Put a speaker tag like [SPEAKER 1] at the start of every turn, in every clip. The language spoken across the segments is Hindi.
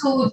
[SPEAKER 1] food.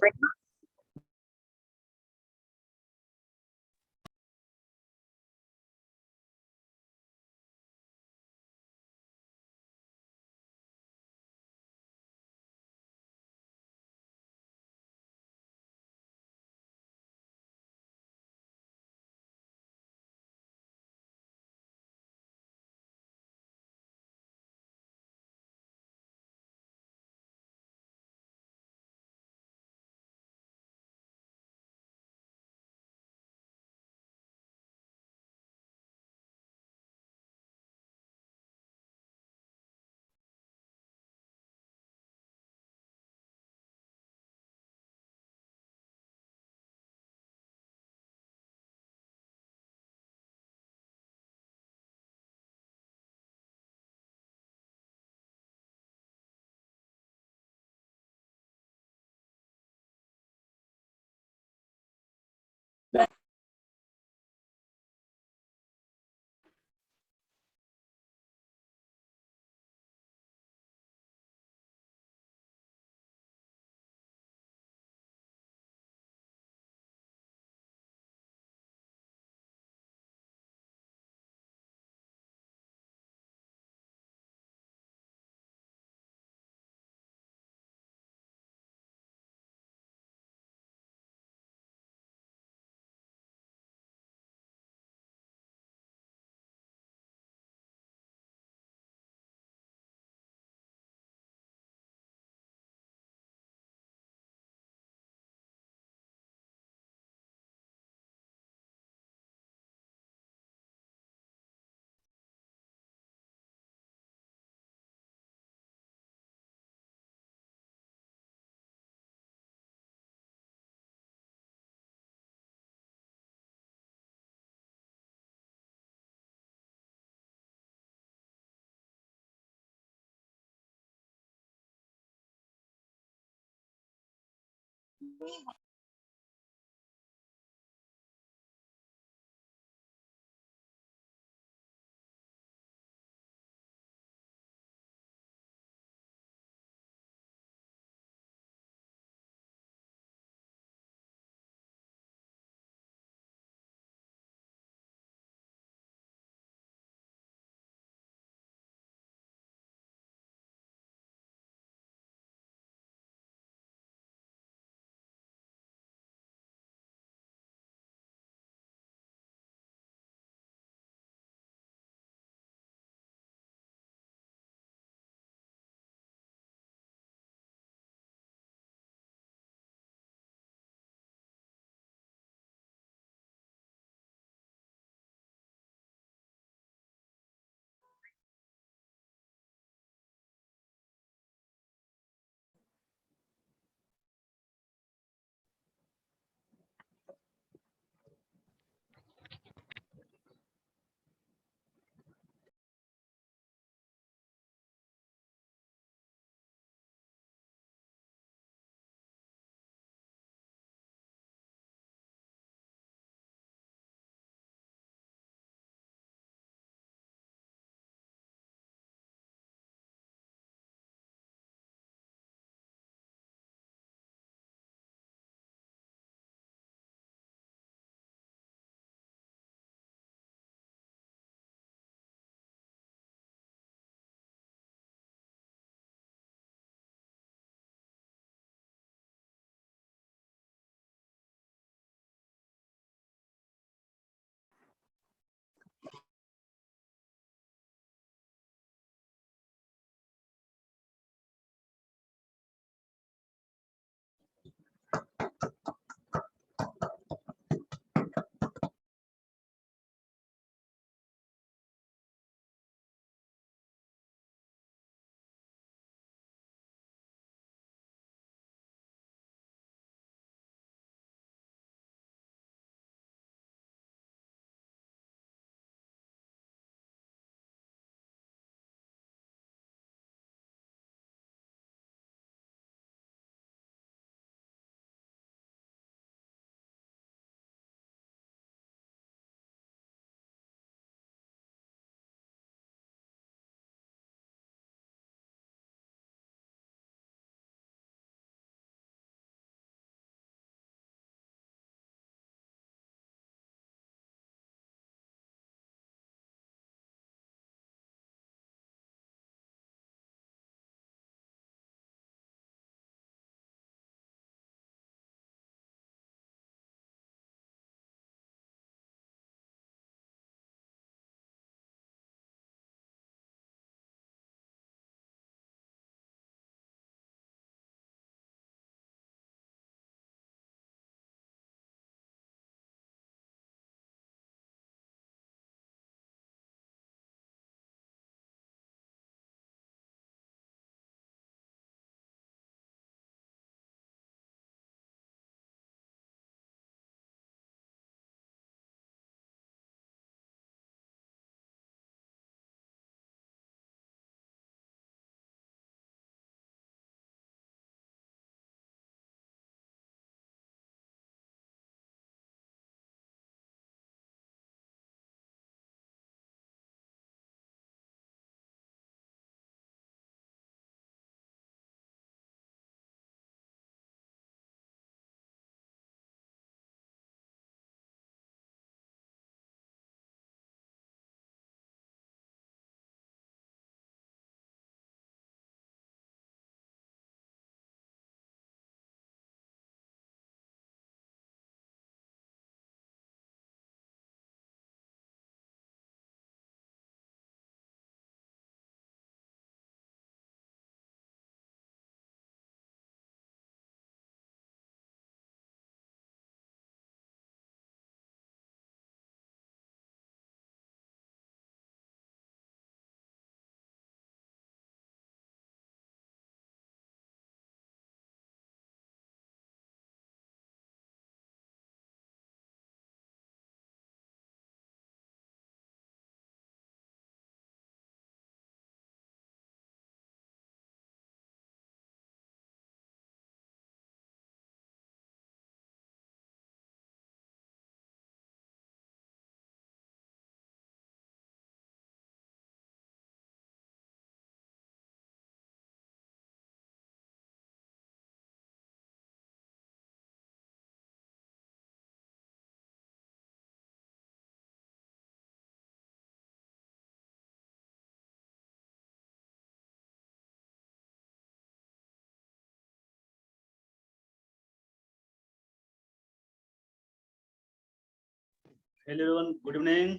[SPEAKER 1] Hello everyone, good evening.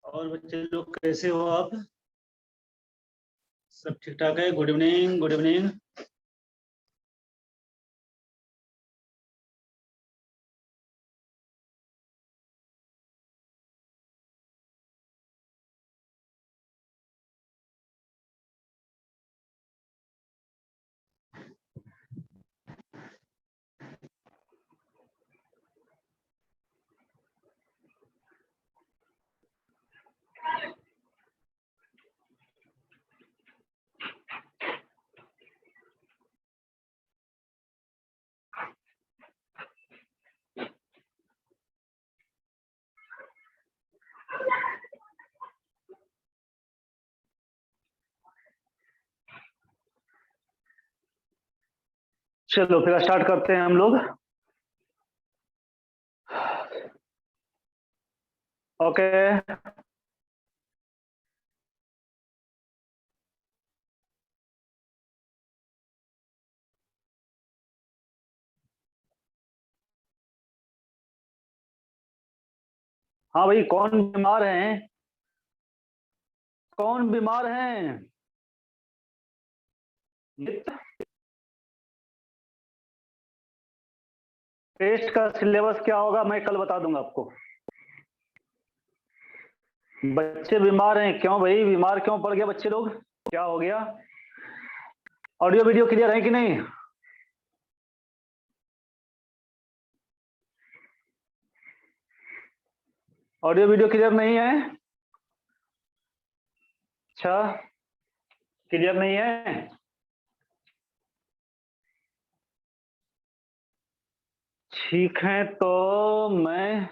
[SPEAKER 1] और बच्चे लोग कैसे हो आप? सब ठीक ठाक है? Good evening, good evening. चलो फिर स्टार्ट करते हैं हम लोग। ओके। हाँ भाई, कौन बीमार हैं? कौन बीमार हैं? टेस्ट का सिलेबस क्या होगा मैं कल बता दूंगा आपको। बच्चे बीमार हैं क्यों भाई? बीमार क्यों पड़ गए बच्चे लोग? क्या हो गया? ऑडियो वीडियो क्लियर है कि नहीं? ऑडियो वीडियो क्लियर नहीं है? अच्छा, क्लियर नहीं है। ठीक है, तो मैं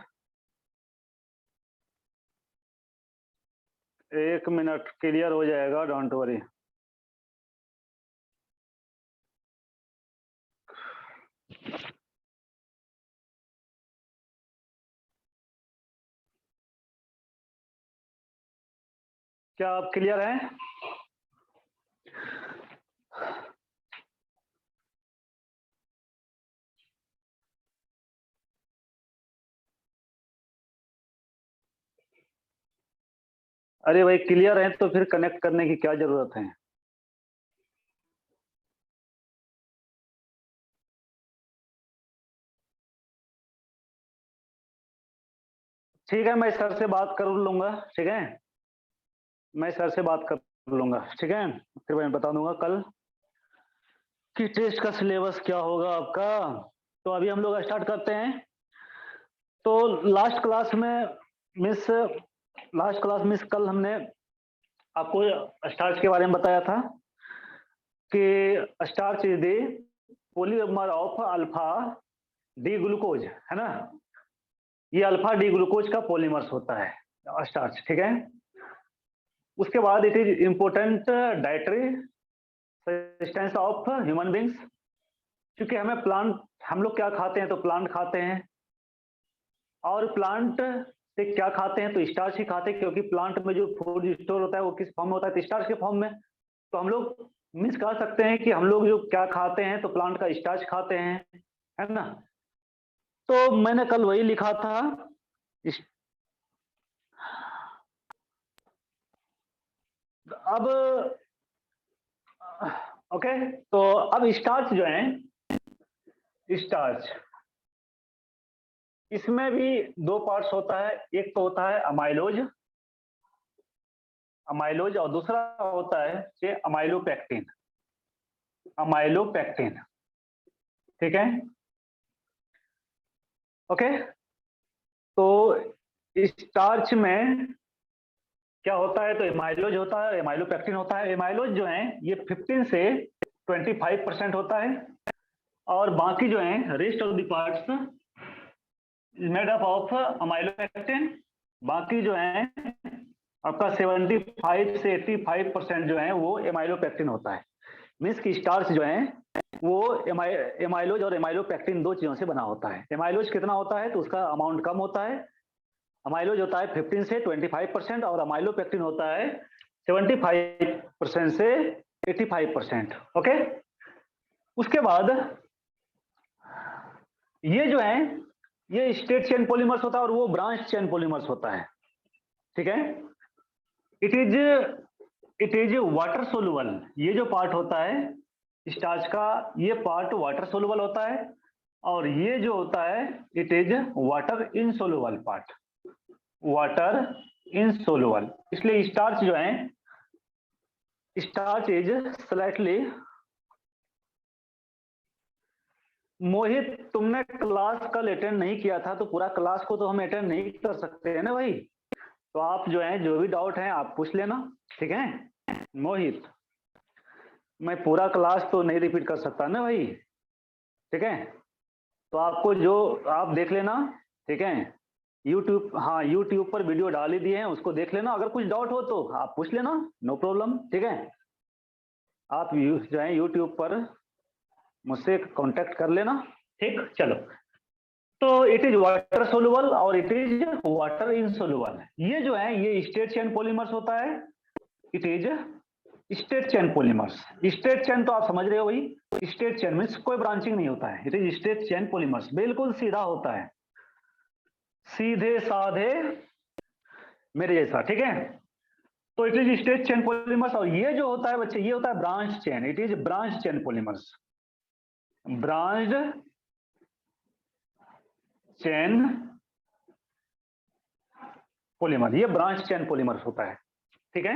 [SPEAKER 1] 1 मिनट, क्लियर हो जाएगा, डोंट वरी। क्या आप क्लियर हैं? अरे भाई, क्लियर है तो फिर कनेक्ट करने की क्या जरूरत है? ठीक है, मैं सर से बात कर लूंगा। ठीक है, मैं सर से बात कर लूंगा। ठीक है, फिर मैं बता दूंगा कल कि टेस्ट का सिलेबस क्या होगा आपका। तो अभी हम लोग स्टार्ट करते हैं। तो लास्ट क्लास में miss last class miss call हमने आपको स्टार्च के बारे में बताया था कि starch is the polymer of alpha D glucose, है ना। ये अल्फा डी ग्लूकोज का पॉलीमर्स होता है स्टार्च। ठीक है, उसके बाद it is important dietary substance of human beings. क्योंकि हम लोग क्या खाते हैं? तो प्लांट खाते हैं। और प्लांट से क्या खाते हैं? तो स्टार्च ही खाते हैं, क्योंकि प्लांट में जो फूड स्टोर होता है वो किस फॉर्म में होता है? तो स्टार्च के फॉर्म में। तो हम लोग मीन्स कह सकते हैं कि हम लोग जो क्या खाते हैं तो प्लांट का स्टार्च खाते हैं, है ना। तो मैंने कल वही लिखा था। अब ओके, तो अब स्टार्च जो है, स्टार्च, इसमें भी दो पार्ट्स होता है। एक तो होता है अमाइलोज, अमाइलोज, और दूसरा होता है ये अमाइलोपेक्टिन, अमाइलोपेक्टिन। ठीक है, ओके। तो स्टार्च में क्या होता है? तो एमाइलोज होता है, एमाइलोपेक्टिन होता है। एमाइलोज जो है ये 15 से 25% होता है, और बाकी जो है rest of the parts made up of amylopectin. बाकी जो है आपका 75 से 85% जो है वो एमाइलोपेक्टिन होता है। मीन्स की स्टार्च जो है वो एमाइलोज और एमाइलोपेक्टिन दो चीजों से बना होता है। एमाइलोज कितना होता है? तो उसका अमाउंट कम होता है। अमाइलोज होता है 15 से 25%, और अमाइलोपेक्टिन होता है 75% से 85%। ओके, उसके बाद ये जो है ये स्टेट चेन पॉलीमर्स होता है और वो ब्रांच चेन पॉलीमर्स होता है, ठीक है। इट इज वाटर सोलुबल, ये जो पार्ट होता है स्टार्च का, ये पार्ट वाटर सोलुबल होता है, और ये जो होता है it is water insoluble part, water insoluble. इसलिए स्टार्च जो है, स्टार्च इज स्लाइटली, मोहित तुमने क्लास कल अटेंड नहीं किया था, तो पूरा क्लास को तो हम अटेंड नहीं कर सकते हैं ना भाई, तो आप जो है जो भी डाउट है आप पूछ लेना, ठीक है। मोहित, मैं पूरा क्लास तो नहीं रिपीट कर सकता ना भाई, ठीक है, तो आपको जो आप देख लेना, ठीक है। यूट्यूब, हाँ यूट्यूब पर वीडियो डाल ही दिए हैं, उसको देख लेना, अगर कुछ डाउट हो तो आप पूछ लेना, नो प्रॉब्लम, ठीक है। आप जो है यूट्यूब पर मुझसे कांटेक्ट कर लेना, ठीक। चलो, तो इट इज वाटर सोलुबल और इट इज वाटर इनसोलुबल। ये जो है ये स्ट्रेट चेन पॉलीमर्स होता है, it is straight chain polymers. Straight chain तो आप समझ रहे हो भाई, स्ट्रेट चेन मीन्स कोई ब्रांचिंग नहीं होता है, it is straight chain polymers, बिल्कुल सीधा होता है, सीधे साधे मेरे जैसा, ठीक है। तो it is straight chain polymers, और ये जो होता है बच्चे, ये होता है branch chain, it is branch chain polymers, branch chain polymer, ये ब्रांच चेन पॉलीमर होता है, ठीक है।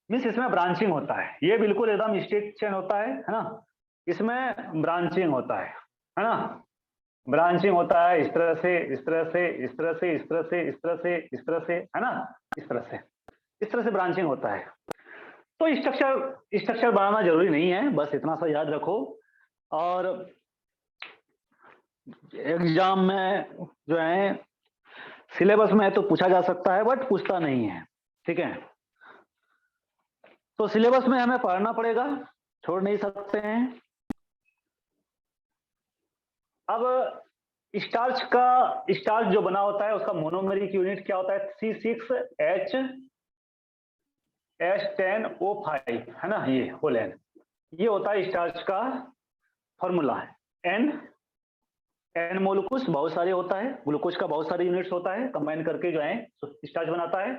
[SPEAKER 1] मीन्स इसमें ब्रांचिंग होता है, ये बिल्कुल एकदम स्ट्रेट चेन होता है ना, इसमें ब्रांचिंग होता है ना, ब्रांचिंग होता है इस तरह से, इस तरह से, इस तरह से, इस तरह से, इस तरह से, इस तरह से, है ना, इस तरह से, इस तरह से ब्रांचिंग होता है। तो स्ट्रक्चर बनाना जरूरी नहीं है, बस इतना सा याद रखो, और एग्जाम में जो है सिलेबस में तो पूछा जा सकता है बट पूछता नहीं है, ठीक है। तो सिलेबस में हमें पढ़ना पड़ेगा, छोड़ नहीं सकते हैं। अब स्टार्च जो बना होता है उसका मोनोमेरिक यूनिट क्या होता है, C6H10O5, है ना, ये होल एन, ये होता है स्टार्च का फॉर्मूला है। एन मोलकुस बहुत सारे होता है, ग्लूकोज का बहुत सारे यूनिट्स होता है, कंबाइन करके जो है स्टार्च बनाता है।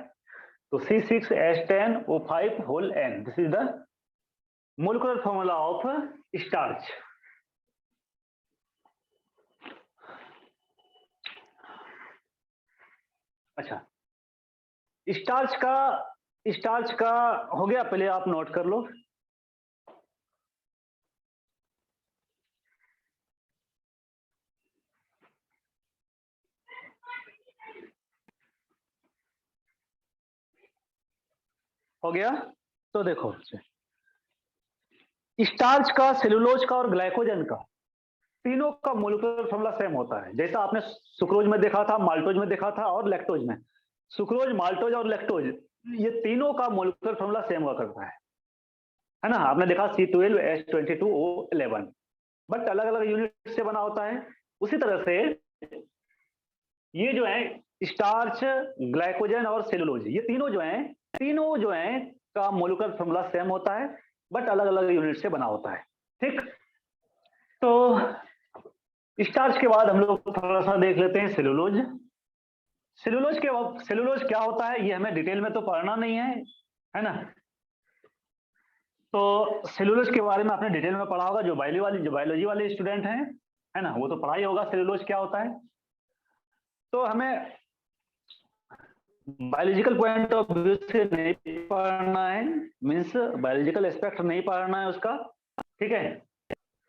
[SPEAKER 1] तो C6H10O5 whole n, this is the molecular formula of starch. अच्छा, स्टार्च का हो गया, पहले आप नोट कर लो। हो गया, तो देखो स्टार्च का, सेलुलोज का और ग्लाइकोजन का, तीनों का मोलिकुलर फॉर्मूला सेम होता है, जैसा आपने सुक्रोज में देखा था, माल्टोज में देखा था और लैक्टोज में। सुक्रोज, माल्टोज और लैक्टोज, ये तीनों का मोलिकुलर फॉर्मूला सेम हुआ करता है ना। आपने देखा C12H22O11, बट अलग अलग यूनिट से बना होता है। उसी तरह से ये जो है स्टार्च, ग्लाइकोजन और सेलुलोज, ये तीनों जो है का मोलिकुलर फॉर्मूला सेम होता है, बट अलग अलग यूनिट से बना होता है, ठीक। तो स्टार्च के बाद हम लोग थोड़ा सा देख लेते हैं सेलुलोज। सेलुलोज क्या होता है ये हमें डिटेल में तो पढ़ना नहीं है ना। तो सेलुलोज के बारे में आपने डिटेल में पढ़ा होगा, जो बायोलॉजी वाले स्टूडेंट हैं, है ना, वो तो पढ़ा ही होगा सेलुलोज क्या होता है। तो हमें बायोलॉजिकल पॉइंट ऑफ व्यू से नहीं पढ़ना है, मीन्स बायोलॉजिकल एस्पेक्ट नहीं पढ़ना है उसका, ठीक है।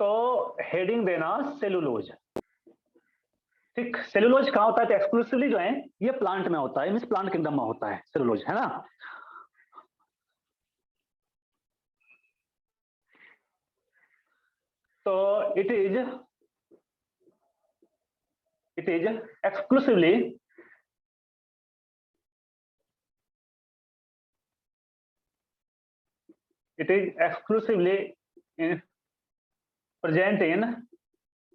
[SPEAKER 1] तो हेडिंग देना सेलुलोज, ठीक। सेलुलोज कहाँ होता है, तो एक्सक्लूसिवली जो है ये प्लांट में होता है, मीन्स प्लांट किंगडम में होता है सेलुलोज, है ना। तो it is exclusively present in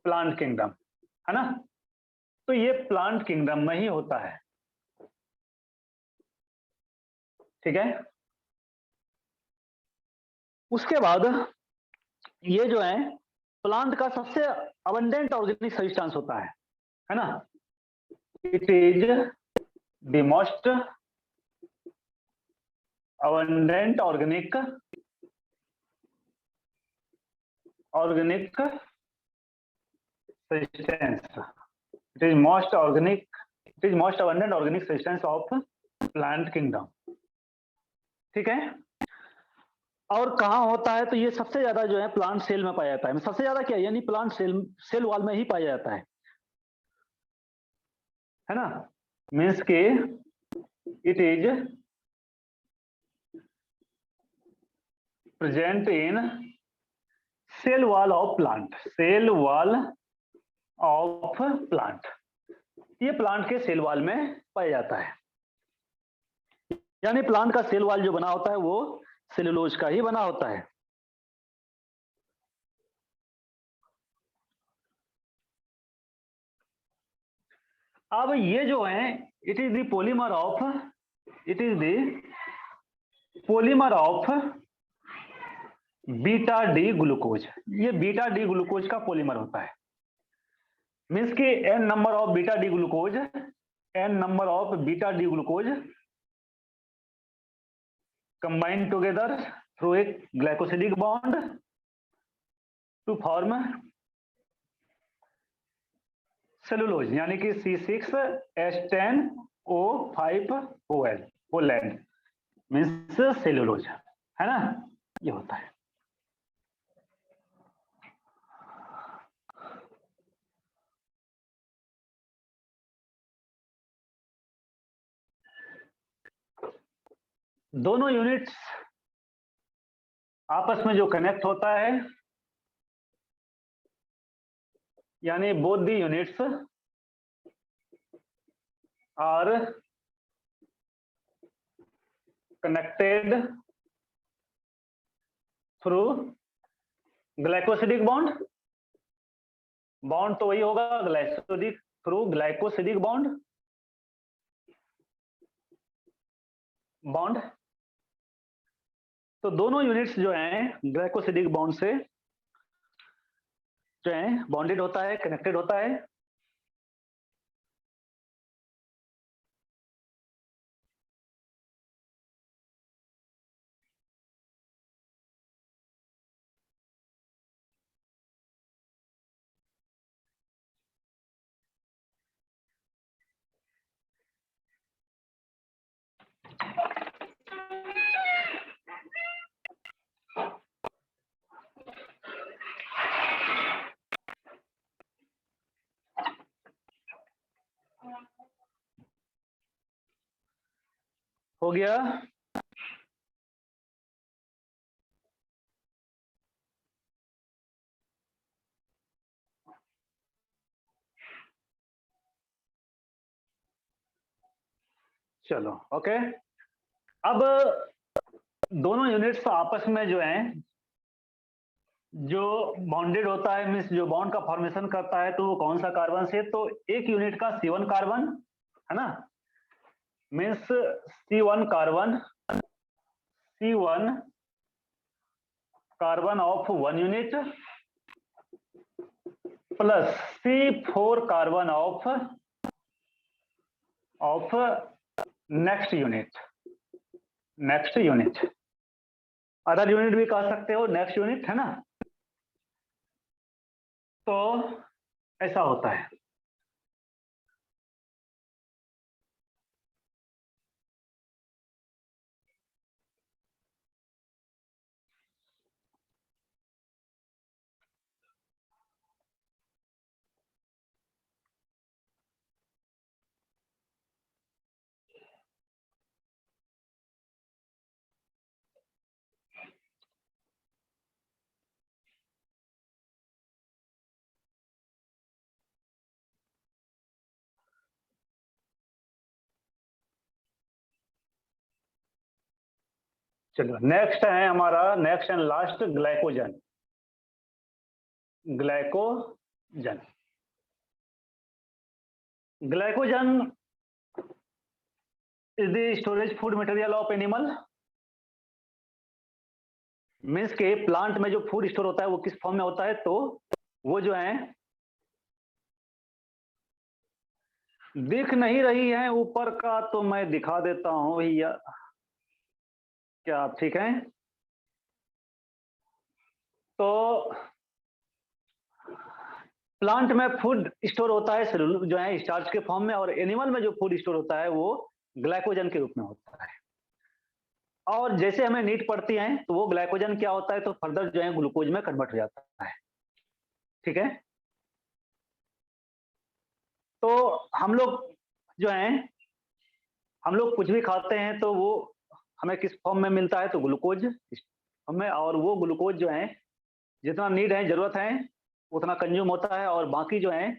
[SPEAKER 1] plant kingdom, है ना। तो ये प्लांट किंगडम में ही होता है, ठीक है। उसके बाद ये जो है प्लांट का सबसे अबंडेंट ऑर्गेनिक सब्सटेंस होता है ना। It is the most abundant organic substance. It is most abundant organic substance of plant kingdom. ठीक है। और कहाँ होता है, तो ये सबसे ज्यादा जो है प्लांट सेल में पाया जाता है। सबसे ज्यादा क्या, यानी प्लांट सेल वॉल में ही पाया जाता है ना। मीन्स के it is present in cell wall of plant, cell wall of plant, ये प्लांट के सेल वॉल में पाया जाता है। यानी प्लांट का सेल वॉल जो बना होता है वो सेलुलोज का ही बना होता है। अब ये जो है it is the polymer of beta D glucose. ये बीटा डी ग्लूकोज का पॉलीमर होता है। मीन्स कि n number of beta D glucose combined together through a glycosidic bond to form cellulose, यानी कि C6H10O5OL होलैंड मीन्स सेलुलोज, है ना, ये होता है। दोनों यूनिट्स आपस में जो कनेक्ट होता है, यानी both the units are connected through glycosidic bond. Bond तो वही होगा ग्लाइकोसिडिक, थ्रू ग्लाइकोसिडिक बॉन्ड। तो दोनों यूनिट्स जो हैं ग्लाइकोसिडिक बॉन्ड से जो है बॉन्डेड होता है, कनेक्टेड होता है। हो गया। चलो ओके। अब दोनों यूनिट्स आपस में जो है जो बॉन्डेड होता है, मीन्स जो बॉन्ड का फॉर्मेशन करता है, तो वो कौन सा कार्बन से, तो एक यूनिट का C1 कार्बन है ना, means C1 carbon of one unit plus C4 carbon of next unit other unit भी कह सकते हो, नेक्स्ट यूनिट, है ना। तो ऐसा होता है। चलो नेक्स्ट है हमारा, next and last glycogen. Glycogen is the storage food material of animal. Means के प्लांट में जो फूड स्टोर होता है वो किस फॉर्म में होता है, तो वो जो है दिख नहीं रही है ऊपर का, तो मैं दिखा देता हूं भैया। क्या आप ठीक हैं? तो प्लांट में फूड स्टोर होता है सेलुलोज जो है स्टार्च के फॉर्म में, और एनिमल में जो फूड स्टोर होता है वो ग्लाइकोजन के रूप में होता है। और जैसे हमें नीड पड़ती है तो वो ग्लाइकोजन क्या होता है, तो फर्दर जो है ग्लूकोज में कन्वर्ट हो जाता है। ठीक है। तो हम लोग जो है, हम लोग कुछ भी खाते हैं तो वो हमें किस फॉर्म में मिलता है, तो ग्लूकोज हमें, और वो ग्लूकोज जो है जितना नीड है, जरूरत है, उतना कंज्यूम होता है, और बाकी जो है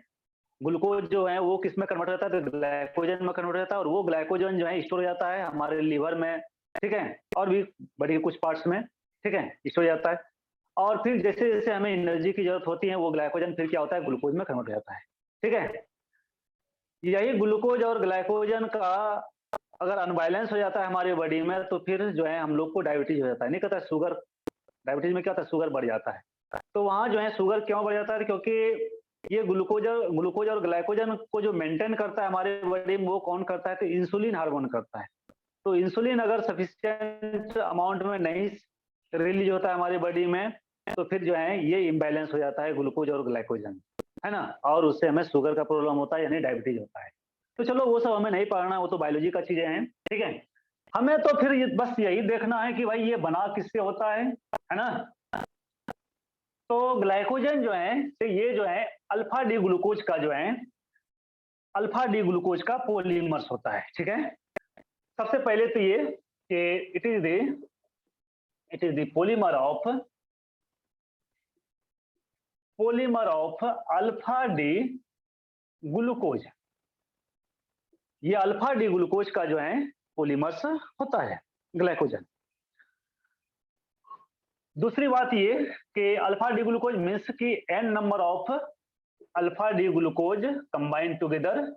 [SPEAKER 1] ग्लूकोज जो है वो किस में कन्वर्ट होता है, तो ग्लाइकोजन में कन्वर्ट होता है, और वो ग्लाइकोजन जो है स्टोर हो जाता है हमारे लीवर में। ठीक है। और भी बड़ी कुछ पार्ट्स में, ठीक है, स्टोर हो जाता है। और फिर जैसे जैसे हमें एनर्जी की जरूरत होती है, वो ग्लाइकोजन फिर क्या होता है, ग्लूकोज में कन्वर्ट हो जाता है। ठीक है। यही ग्लूकोज और ग्लाइकोजन का अगर अनबैलेंस हो जाता है हमारी बॉडी में, तो फिर जो है हम लोग को डायबिटीज हो जाता है। नहीं कहता शुगर, डायबिटीज में क्या होता है, शुगर बढ़ जाता है। तो वहां जो है शुगर क्यों बढ़ जाता है, क्योंकि ये ग्लूकोज और ग्लाइकोजन को जो मेंटेन करता है हमारे बॉडी में, वो कौन करता है, तो इंसुलिन हार्मोन करता है। तो इंसुलिन अगर सफिशिएंट अमाउंट में नहीं रिलीज होता है हमारी बॉडी में, तो फिर जो है ये इम्बैलेंस हो जाता है ग्लूकोज और ग्लाइकोजन, है ना, और उससे हमें शुगर का प्रॉब्लम होता है, यानी डायबिटीज होता है। तो चलो वो सब हमें नहीं पढ़ना, वो तो बायोलॉजी का चीजें हैं। ठीक है। हमें तो फिर बस यही देखना है कि भाई ये बना किससे होता है ना। तो ग्लाइकोजन जो है, तो ये जो है अल्फा डी ग्लूकोज का जो है, अल्फा डी ग्लूकोज का पॉलीमर्स होता है। ठीक है। सबसे पहले तो ये कि it is the polymer of alpha D glucose. ये अल्फा डी ग्लूकोज का जो है पॉलीमर्स होता है ग्लाइकोजन। दूसरी बात ये कि अल्फा डी ग्लूकोज मीन्स की n number of alpha D glucose combine together,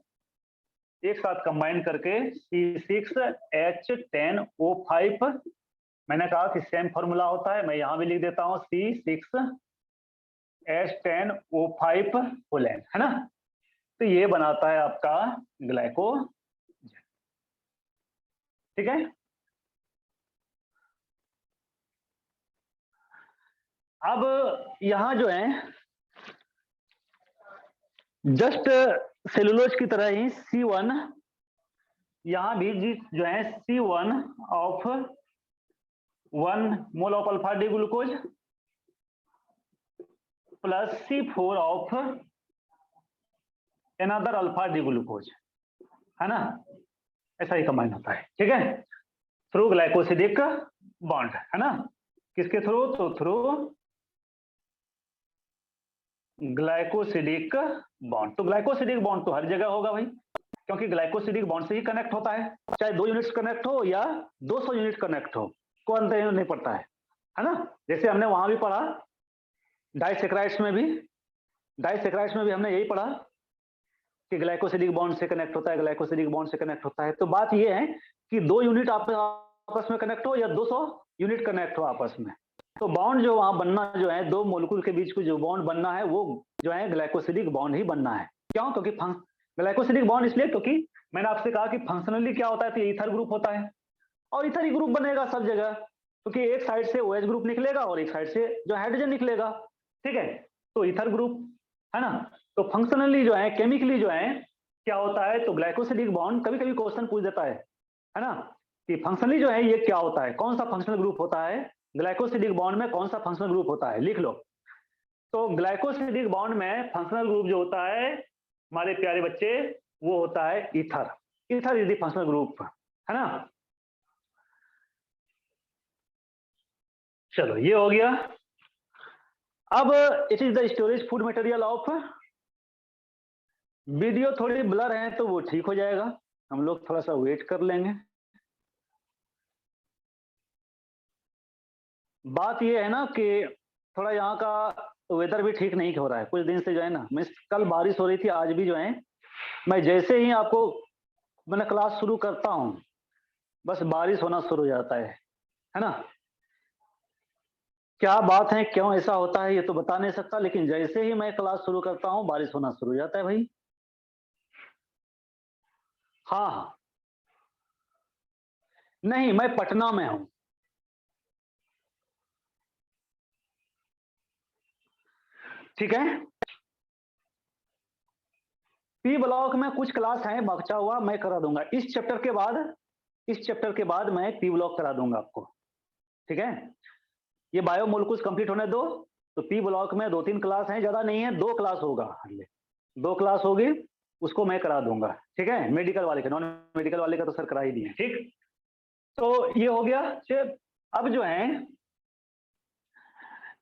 [SPEAKER 1] एक साथ कंबाइन करके C6H10O5। मैंने कहा कि सेम फॉर्मूला होता है, मैं यहां भी लिख देता हूं C6H10O5 होलेन, है ना। तो ये बनाता है आपका ग्लाइको। ठीक है। अब यहां जो है जस्ट सेलुलोज की तरह ही C1, यहां भी जो है C1 of 1 mole of alpha D glucose plus C4 of another alpha D glucose, है ना, ऐसा ही कंबाइन होता है। ठीक है। थ्रू ग्लाइकोसिडिक बॉन्ड, है ना। किसके थ्रू, तो थ्रू ग्लाइकोसिडिक बॉन्ड। तो ग्लाइकोसिडिक बॉन्ड तो हर जगह होगा भाई, क्योंकि ग्लाइकोसिडिक बॉन्ड से ही कनेक्ट होता है, चाहे 2 यूनिट्स कनेक्ट हो या 200 यूनिट कनेक्ट हो, कोई अंतर नहीं पड़ता है ना। जैसे हमने वहां भी पढ़ा डाइसेक्राइड्स में भी हमने यही पढ़ा कि ग्लाइकोसिडिक बॉन्ड से कनेक्ट होता है, ग्लाइकोसिडिक बॉन्ड से कनेक्ट होता है। तो बात यह है कि 2 यूनिट आपस में कनेक्ट हो या 200 यूनिट कनेक्ट हो आपस में, तो बॉन्ड जो वहां बनना जो है, 2 मोलिक्यूल के बीच को जो बॉन्ड बनना है, वो जो है ग्लाइकोसिडिक बॉन्ड ही बनना है। क्यों, क्योंकि ग्लाइकोसिडिक बॉन्ड इसलिए क्योंकि मैंने आपसे कहा कि फंक्शनली क्या होता है, तो ईथर ग्रुप होता है, और ईथर ही ग्रुप बनेगा सब जगह, क्योंकि एक साइड से OH ग्रुप निकलेगा और एक साइड से जो हाइड्रोजन निकलेगा। ठीक है। तो ईथर ग्रुप, है ना। तो फंक्शनली जो है, केमिकली जो है क्या होता है, तो ग्लाइकोसिडिक बॉन्ड कभी कभी क्वेश्चन पूछ देता है ना, कि फंक्शनली जो है ये क्या होता है, कौन सा फंक्शनल ग्रुप होता है, ग्लाइकोसिडिक बॉन्ड में कौन सा फंक्शनल ग्रुप होता है, लिख लो। तो ग्लाइकोसिडिक बॉन्ड में फंक्शनल ग्रुप जो होता है हमारे प्यारे बच्चे, वो होता है ether. Ether is the functional group, है ना। चलो ये हो गया। अब it is the storage food material of, video थोड़ी ब्लर है तो वो ठीक हो जाएगा, हम लोग थोड़ा सा वेट कर लेंगे। बात ये है ना कि थोड़ा यहाँ का वेदर भी ठीक नहीं हो रहा है कुछ दिन से, जो है ना, मिस कल बारिश हो रही थी, आज भी जो है, मैं जैसे ही आपको मैंने क्लास शुरू करता हूँ, बस बारिश होना शुरू हो जाता है ना। क्या बात है, क्यों ऐसा होता है ये तो बता नहीं सकता, लेकिन जैसे ही मैं क्लास शुरू करता हूँ बारिश होना शुरू हो जाता है भाई। हाँ, नहीं, मैं पटना में हूं। ठीक है, पी ब्लॉक में कुछ क्लास है बचा हुआ, मैं करा दूंगा इस चैप्टर के बाद। इस चैप्टर के बाद मैं पी ब्लॉक करा दूंगा आपको। ठीक है, ये बायोमोलिक्यूल्स कंप्लीट होने दो। तो पी ब्लॉक में 2-3 क्लास हैं, ज्यादा नहीं है, 2 क्लास होगा, 2 क्लास होगी, उसको मैं करा दूंगा। ठीक है, मेडिकल वाले का, नॉन मेडिकल वाले का तो सर करा ही दिए। ठीक, तो ये हो गया। अब जो है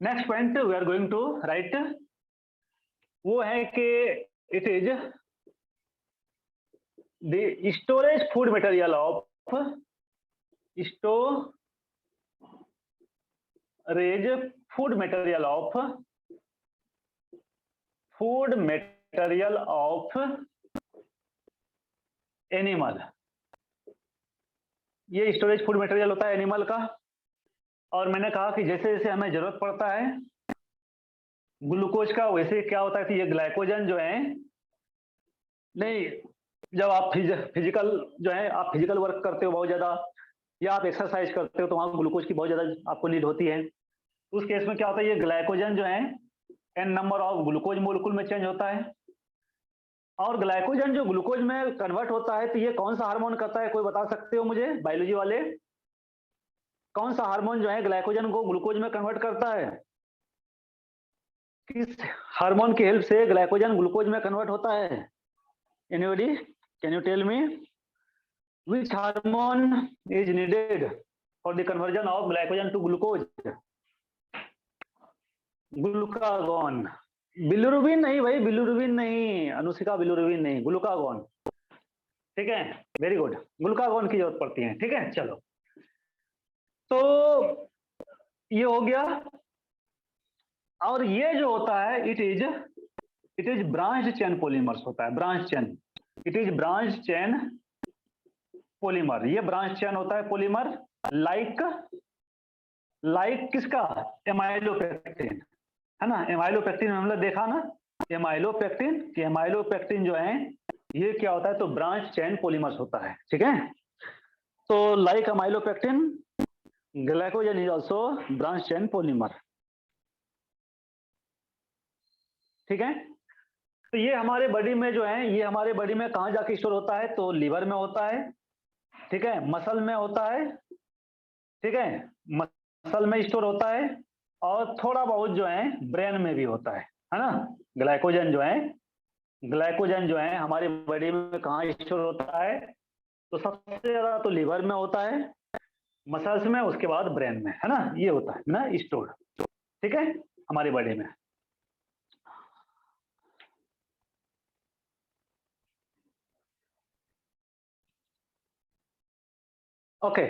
[SPEAKER 1] next point we are going to write, वो है कि it is the storage food material of storage food material of animal. ये स्टोरेज फूड मटेरियल होता है एनिमल का। और मैंने कहा कि जैसे जैसे हमें जरूरत पड़ता है ग्लूकोज का, वैसे क्या होता है कि ये ग्लाइकोजन जो है, नहीं, जब आप फिजिकल जो है, आप फिजिकल वर्क करते हो बहुत ज्यादा, या आप एक्सरसाइज करते हो, तो वहां ग्लूकोज की बहुत ज्यादा आपको नीड होती है। उस केस में क्या होता है, ये ग्लाइकोजन जो है n number of glucose molecule में चेंज होता है। और ग्लाइकोजन जो ग्लूकोज में कन्वर्ट होता है, तो ये कौन सा हार्मोन करता है, कोई बता सकते हो मुझे बायोलॉजी वाले? कौन सा हार्मोन जो है ग्लाइकोजन को ग्लूकोज में कन्वर्ट करता है? किस हार्मोन की हेल्प से ग्लाइकोजन ग्लूकोज में कन्वर्ट होता है? Anybody can you tell me which hormone is needed for the conversion of glycogen to glucose? Glucagon. Bilirubin नहीं भाई, बिलिरुबिन नहीं, अनुष्का, बिलिरुबिन नहीं, ग्लूकागॉन। ठीक है, वेरी गुड, ग्लूकागॉन की जरूरत पड़ती है। ठीक है, चलो, तो ये हो गया। और ये जो होता है it is branch chain polymers होता है, branch chain, it is branch chain polymer. ये ब्रांच चेन होता है पॉलीमर, लाइक किसका? एमाइलोपेक्टिन, है ना। एमाइलोपेक्टिन हमने देखा ना, एमाइलोपेक्टिन जो है ये क्या होता है, तो ब्रांच चेन पॉलीमर्स होता है। ठीक है, तो like amylopectin, glycogen is also branch chain polymer. ठीक है, तो ये हमारे बॉडी में जो है, ये हमारे बॉडी में कहां जाके स्टोर होता है, तो लीवर में होता है। ठीक है, मसल में होता है। ठीक है, मसल में स्टोर होता है, और थोड़ा बहुत जो है ब्रेन में भी होता है ना। ग्लाइकोजन जो है हमारी बॉडी में कहाँ स्टोर होता है, तो सबसे ज्यादा तो लीवर में होता है, मसल्स में, उसके बाद ब्रेन में, है ना, ये होता है ना स्टोर। ठीक है, हमारी बॉडी में। ओके,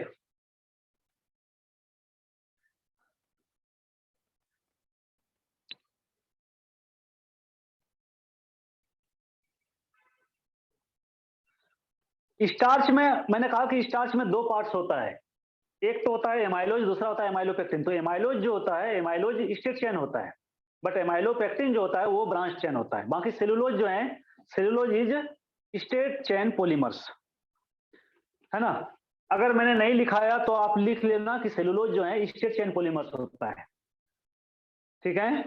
[SPEAKER 1] स्टार्च में मैंने कहा कि स्टार्च में 2 पार्ट्स होता है, एक तो होता है एमाइलोज, दूसरा होता है एमाइलोपेक्टिन। तो एमाइलोज जो होता है, एमाइलोज स्ट्रेट चेन होता है, बट एमाइलोपेक्टिन जो होता है वो ब्रांच चेन होता है। बाकी सेलुलोज जो है, cellulose is straight chain polymers, है ना। अगर मैंने नहीं लिखाया तो आप लिख लेना कि सेलुलोज जो है स्ट्रेट चेन पॉलीमर्स होता है। ठीक है,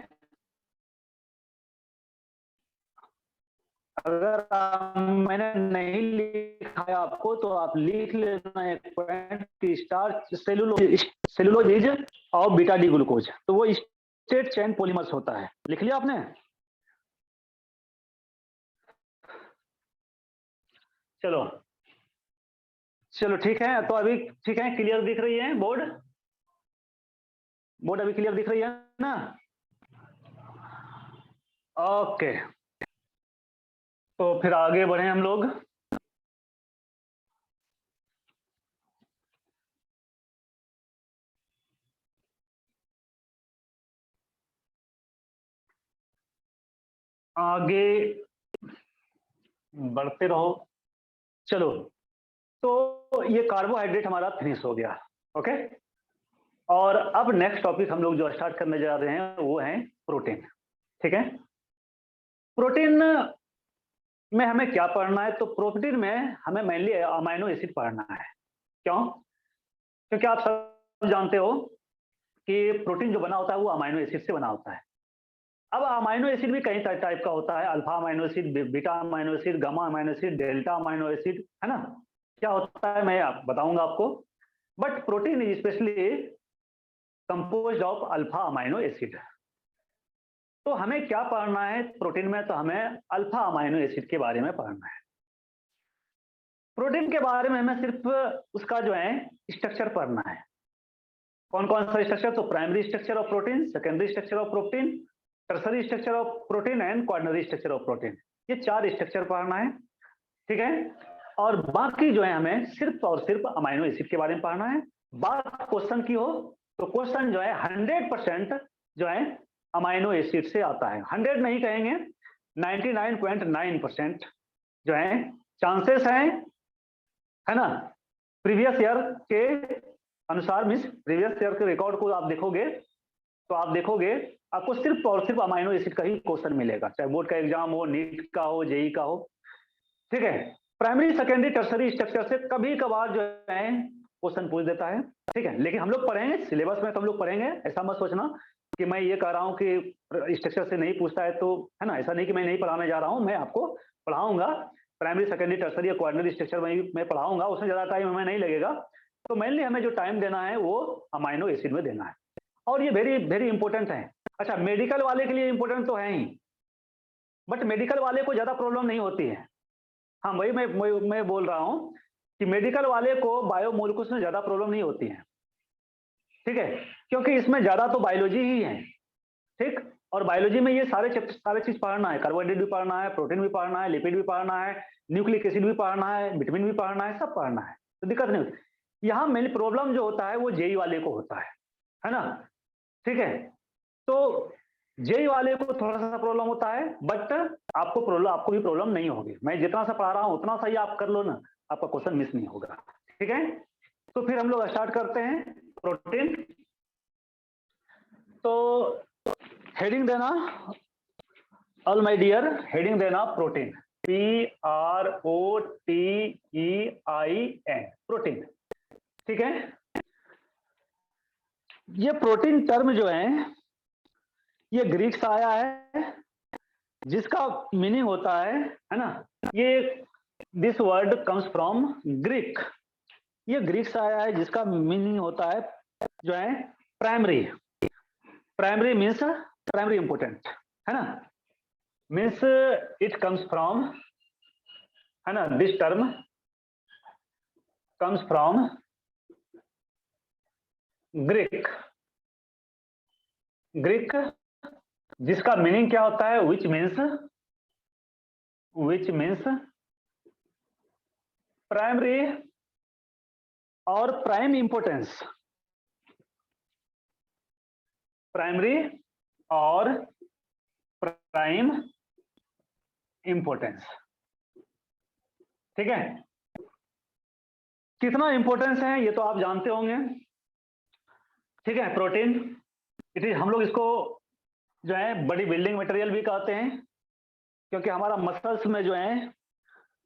[SPEAKER 1] अगर मैंने नहीं लिखाया आपको तो आप लिख लेना एक पॉइंट कि starch cellulose is of beta D glucose, तो वो स्ट्रेट चेन पॉलीमर्स होता है। लिख लिया आपने? चलो चलो, ठीक है, तो अभी ठीक है, क्लियर दिख रही है बोर्ड? बोर्ड अभी क्लियर दिख रही है ना? ओके, तो फिर आगे बढ़े हम लोग। आगे बढ़ते रहो। चलो, तो ये कार्बोहाइड्रेट हमारा फिनिश हो गया। ओके, और अब नेक्स्ट टॉपिक हम लोग जो स्टार्ट करने जा रहे हैं वो है प्रोटीन। ठीक है, प्रोटीन में हमें क्या पढ़ना है, तो प्रोटीन में हमें मेनली अमाइनो एसिड पढ़ना है। क्यों? क्योंकि आप सब जानते हो कि प्रोटीन जो बना होता है वो अमाइनो एसिड से बना होता है। अब अमाइनो एसिड भी कई टाइप का होता है, alpha amino acid, beta amino acid, gamma amino acid, delta amino acid, है ना। क्या होता है मैं आप बताऊंगा आपको, but protein is specially composed of alpha amino acid. तो हमें क्या पढ़ना है प्रोटीन में, तो हमें अल्फा अमाइनो एसिड के बारे में पढ़ना है। प्रोटीन के बारे में हमें सिर्फ उसका जो है स्ट्रक्चर पढ़ना है। कौन कौन सा स्ट्रक्चर, तो primary structure of protein, secondary structure of protein, tertiary structure of protein and quaternary structure of protein. ये 4 स्ट्रक्चर पढ़ना है, ठीक है। और बाकी जो है हमें सिर्फ और सिर्फ अमाइनो एसिड के बारे में पढ़ना है। बात क्वेश्चन की हो तो क्वेश्चन जो है 100% जो है अमाइनो एसिड से आता है। 100 नहीं कहेंगे, 99.9% जो है चांसेस हैं, है ना। प्रीवियस ईयर के अनुसार, मीन्स प्रीवियस ईयर के रिकॉर्ड को आप देखोगे तो आप देखोगे आपको सिर्फ और सिर्फ अमाइनो एसिड का ही क्वेश्चन मिलेगा, चाहे बोर्ड का एग्जाम हो, नीट का हो, जेई का हो, ठीक है। प्राइमरी सेकेंडरी टर्सरी स्ट्रक्चर से कभी कभार जो है क्वेश्चन पूछ देता है, ठीक है। लेकिन हम लोग पढ़ेंगे सिलेबस में, तो हम लोग पढ़ेंगे, ऐसा मत सोचना कि मैं ये कह रहा हूँ कि स्ट्रक्चर से नहीं पूछता है तो, है ना। ऐसा नहीं कि मैं नहीं पढ़ाने जा रहा हूँ, मैं आपको पढ़ाऊंगा। प्राइमरी सेकेंडरी टर्सरी या क्वाटरनरी स्ट्रक्चर मैं पढ़ाऊंगा, उसमें ज्यादा टाइम हमें नहीं लगेगा। तो मेनली हमें जो टाइम देना है वो अमाइनो एसिड में देना है, और ये वेरी वेरी इंपॉर्टेंट है। अच्छा, मेडिकल वाले के लिए इंपॉर्टेंट तो है ही, बट मेडिकल वाले को ज्यादा प्रॉब्लम नहीं होती है। हाँ, वही मैं बोल रहा हूँ कि मेडिकल वाले को बायोमोलिकुल्स में ज्यादा प्रॉब्लम नहीं होती है, ठीक है, क्योंकि इसमें ज्यादा तो बायोलॉजी ही है, ठीक। और बायोलॉजी में ये सारे चीज पढ़ना है, कार्बोहाइड्रेट भी पढ़ना है, प्रोटीन भी पढ़ना है, लिपिड भी पढ़ना है, न्यूक्लिक एसिड भी पढ़ना है, विटामिन भी पढ़ना है, सब पढ़ना है, तो दिक्कत नहीं होती। यहाँ मेन प्रॉब्लम जो होता है वो जेई वाले को होता है ना, ठीक है। तो जेई वाले को थोड़ा सा प्रॉब्लम होता है, बट आपको भी प्रॉब्लम नहीं होगी। मैं जितना सा पढ़ा रहा हूं उतना सा ही आप कर लो ना, आपका क्वेश्चन मिस नहीं होगा, ठीक है। तो फिर हम लोग स्टार्ट करते हैं प्रोटीन। तो हेडिंग देना, ऑल माय डियर, हेडिंग देना प्रोटीन, PROTEIN, प्रोटीन, ठीक है। ये प्रोटीन टर्म जो है ये ग्रीक से आया है, जिसका मीनिंग होता है ना, ये this word comes from Greek. ये ग्रीक से आया है जिसका मीनिंग होता है जो है primary. Primary means primary important, है ना, मीन्स इट कम्स फ्रॉम, है ना, this term comes from Greek. Greek जिसका मीनिंग क्या होता है, विच मीन्स प्राइमरी और प्राइम इंपोर्टेंस। प्राइमरी और प्राइम इंपोर्टेंस, ठीक है। कितना इंपोर्टेंस है ये तो आप जानते होंगे, ठीक है। प्रोटीन इट इज, हम लोग इसको जो है बड़ी बिल्डिंग मटेरियल भी कहते हैं, क्योंकि हमारा मसल्स में जो है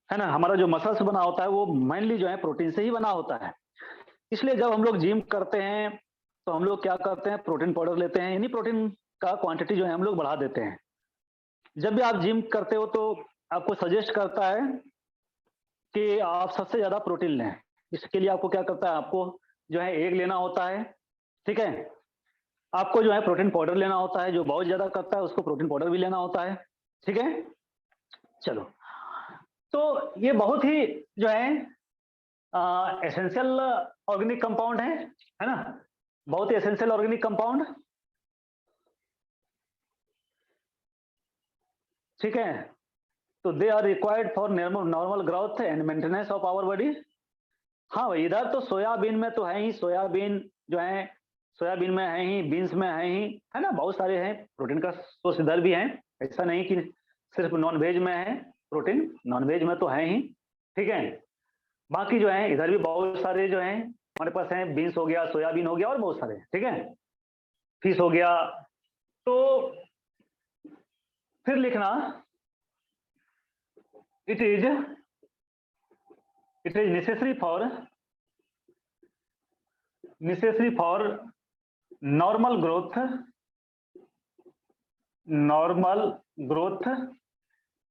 [SPEAKER 1] ना, हमारा जो मसल्स बना होता है वो मेनली जो है प्रोटीन से ही बना होता है। इसलिए जब हम लोग जिम करते हैं तो हम लोग क्या करते हैं, प्रोटीन पाउडर लेते हैं, यानी प्रोटीन का क्वांटिटी जो है हम लोग बढ़ा देते हैं। जब भी आप जिम करते हो तो आपको सजेस्ट करता है कि आप सबसे ज्यादा प्रोटीन लें। इसके लिए आपको क्या करता है, आपको जो है एग लेना होता है, ठीक है। आपको जो है प्रोटीन पाउडर लेना होता है, जो बहुत ज्यादा करता है उसको प्रोटीन पाउडर भी लेना होता है, ठीक है। चलो, तो ये बहुत ही जो है एसेंशियल ऑर्गेनिक कंपाउंड है ना, बहुत ही एसेंशियल ऑर्गेनिक कंपाउंड, ठीक है। तो they are required for normal growth and maintenance of our body. हाँ भाई, इधर तो सोयाबीन में तो है ही, सोयाबीन जो है, सोयाबीन में है ही, बीन्स में है ही, है ना, बहुत सारे हैं प्रोटीन का सोर्स इधर भी है। ऐसा नहीं कि सिर्फ नॉन वेज में है प्रोटीन, नॉन वेज में तो है ही, ठीक है। बाकी जो है इधर भी बहुत सारे जो हैं हमारे पास हैं, बीन्स हो गया, सोयाबीन हो गया, और बहुत सारे, ठीक है, फिश हो गया। तो फिर लिखना it is necessary for normal growth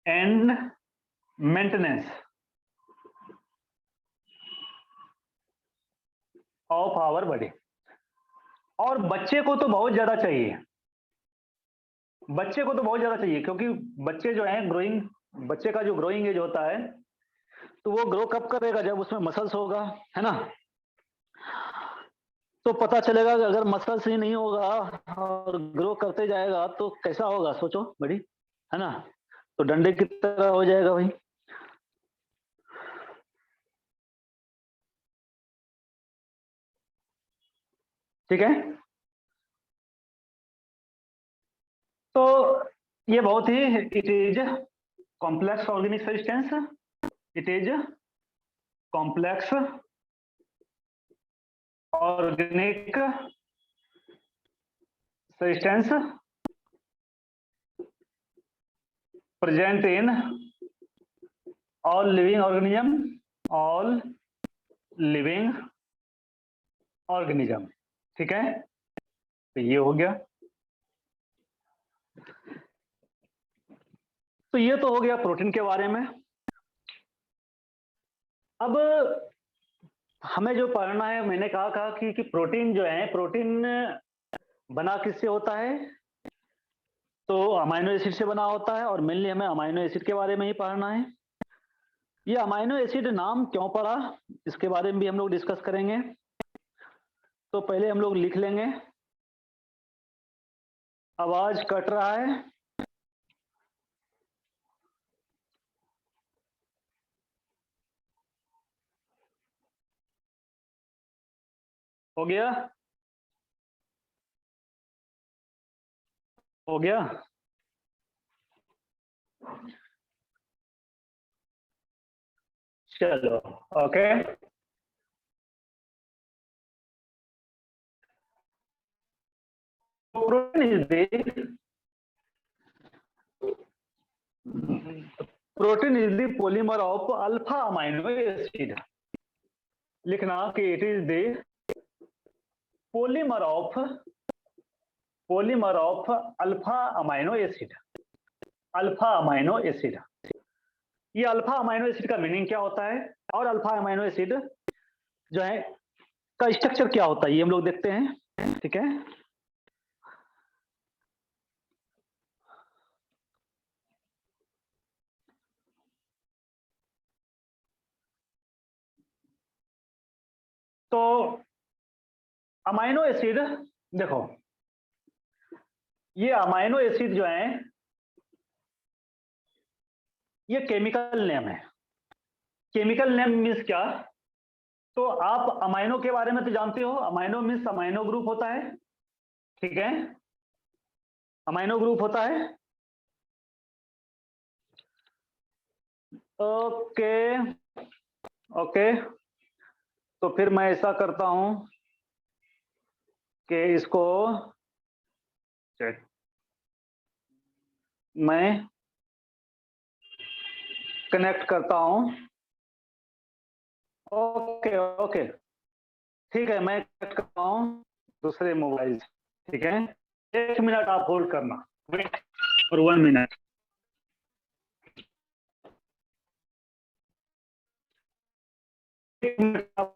[SPEAKER 1] and maintenance of our body। और बच्चे को तो बहुत ज्यादा चाहिए, क्योंकि बच्चे जो हैं बच्चे का जो ग्रोइंग एज होता है, तो वो ग्रो कब करेगा? जब उसमें मसल्स होगा, है ना। तो पता चलेगा कि अगर मसल्स ही नहीं होगा और ग्रो करते जाएगा तो कैसा होगा, सोचो बड़ी, है ना। तो डंडे की तरह हो जाएगा भाई। ठीक है, तो ये बहुत ही it is complex organic substance, it is complex organic substance present in all living organism। ठीक है, तो ये हो गया। तो ये तो हो गया प्रोटीन के बारे में। अब हमें जो पढ़ना है, मैंने कहा कि प्रोटीन जो है, प्रोटीन बना किससे होता है? तो अमाइनो एसिड से बना होता है, और मेनली हमें अमाइनो एसिड के बारे में ही पढ़ना है। ये अमाइनो एसिड नाम क्यों पड़ा, इसके बारे में भी हम लोग डिस्कस करेंगे। तो पहले हम लोग लिख लेंगे। आवाज कट रहा है। हो गया, हो गया। चलो, okay. Protein is the polymer of alpha amino acid. लिखना कि it is the polymer of alpha amino acid. Alpha amino acid, ये अल्फा अमाइनो एसिड का मीनिंग क्या होता है, और अल्फा अमाइनो एसिड जो है का स्ट्रक्चर क्या होता है, ये हम लोग देखते हैं। ठीक है, तो अमाइनो एसिड, देखो ये अमाइनो एसिड जो है ये केमिकल नेम है। केमिकल नेम मीन्स क्या? तो आप अमाइनो के बारे में तो जानते हो, अमाइनो मीन्स अमाइनो ग्रुप होता है। ठीक है, अमाइनो ग्रुप होता है। ओके ओके, तो फिर मैं ऐसा करता हूं कि इसको मैं कनेक्ट करता हूं। ओके ओके, ठीक है, मैं कनेक्ट करता हूं दूसरे मोबाइल से। ठीक है, 1 मिनट आप होल्ड करना, वेट फॉर 1 मिनट। 1 मिनट आप